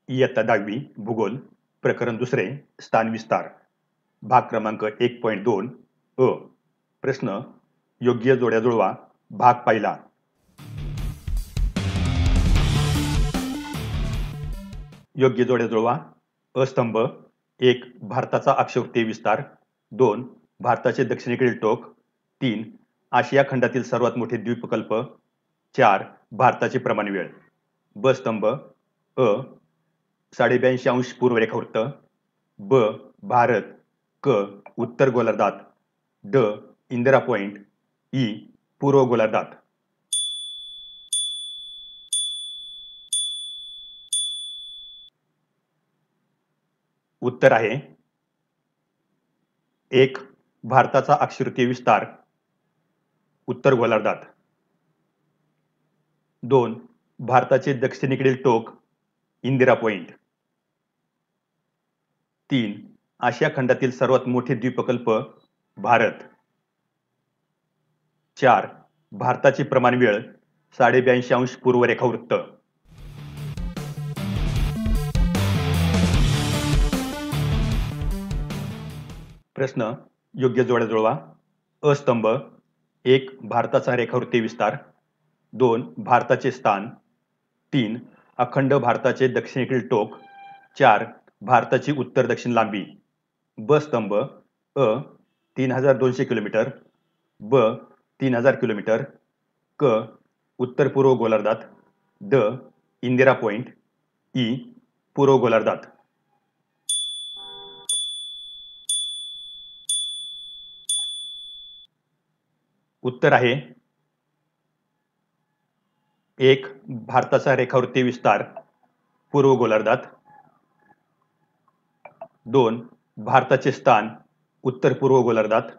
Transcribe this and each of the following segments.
इयत्ता 10वी भूगोल प्रकरण दुसरे स्थान विस्तार भाग क्रमांक 1.2 अ प्रश्न योग्य जोड्या जुळवा भाग पहिला. योग्य जोड्या जुळवा. अस्तंभ 1. भारताचा अक्षवृत्तीय विस्तार 2. भारताचे दक्षिणेकडील टोक 3. आशिया खंडातील सर्वात मोठे द्वीपकल्प 4. भारताची प्रमाण वेळ. ब स्तंभ अ 82.5 पूर्व रेखावृत्त ब भारत क उत्तर गोलार्धात ड इंदिरा पॉइंट ई पूर्व गोलार्धात. उत्तर आहे 1. भारताचा अक्षवृत्तीय विस्तार उत्तर गोलार्धात. 2. भारताचे दक्षिणेकडील टोक इंदिरा पॉइंट. 3. आशिया खंडातील सर्वात मोठे द्वीपकल्प भारत. 4. भारताची प्रमाण वेळ 82.5 पूर्व रेखावृत्त. प्रश्न योग्य जोड्या जुळवा. अस्तंभ 1. भारताचा रेखावृत्तीय विस्तार 2. भारताचे स्थान 3. अखंड भारताचे दक्षिणेकडील टोक 4. भारताची उत्तर दक्षिण लांबी. ब स्तंभ अ 3200 किलोमीटर ब 3000 किलोमीटर क उत्तर पूर्व गोलार्धात ड इंदिरा पॉइंट ई पूर्व गोलार्धात. उत्तर आहे 1. भारताचा रेखावृत्तीय विस्तार पूर्व गोलार्धात. 2. भारताचे स्थान उत्तर पूर्व गोलार्धात.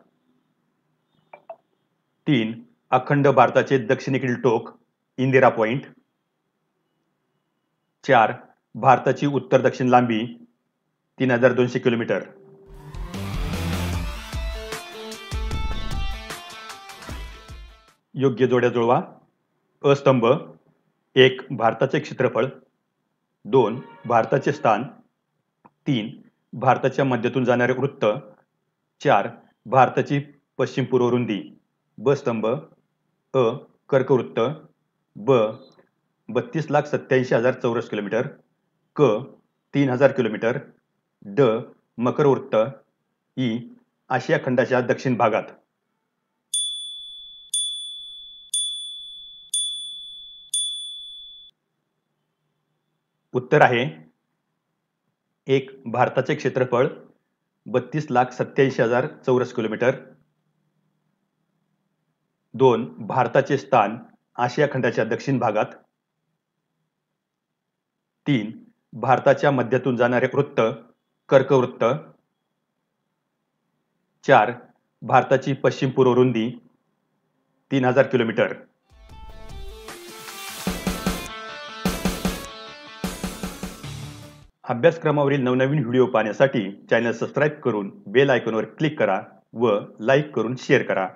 3. अखंड भारताचे दक्षिणेकडील टोक इंदिरा पॉइंट. 4. भारताची उत्तर दक्षिण लांबी 3200 किलोमीटर. योग्य जोड्या जुळवा. अस्तंभ 1. भारताचे क्षेत्रफळ 2. भारताचे स्थान 3. भारताच्या मध्यातून जाणारे वृत्त 4. भारताची पश्चिम पूर्व रुंदी. ब स्तंभ अ कर्कवृत्त ब 32,87,000 चौरस किलोमीटर क 3000 किलोमीटर ड मकरवृत्त ई आशिया खंडाच्या दक्षिण भागात. उत्तर आहे 1. भारताचे क्षेत्रफळ 32,87,000 चौरस किलोमीटर. 2. भारताचे स्थान आशिया खंडाच्या दक्षिण भागात. 3. भारताच्या मध्यातून जाणारे वृत्त कर्कवृत्त. 4. भारताची पश्चिम पूर्व रुंदी 3000 किलोमीटर. अभ्यासक्रमावरील नवनवीन व्हिडिओ पाहण्यासाठी चॅनल सबस्क्राईब करून बेल आयकॉनवर क्लिक करा व लाईक करून शेअर करा.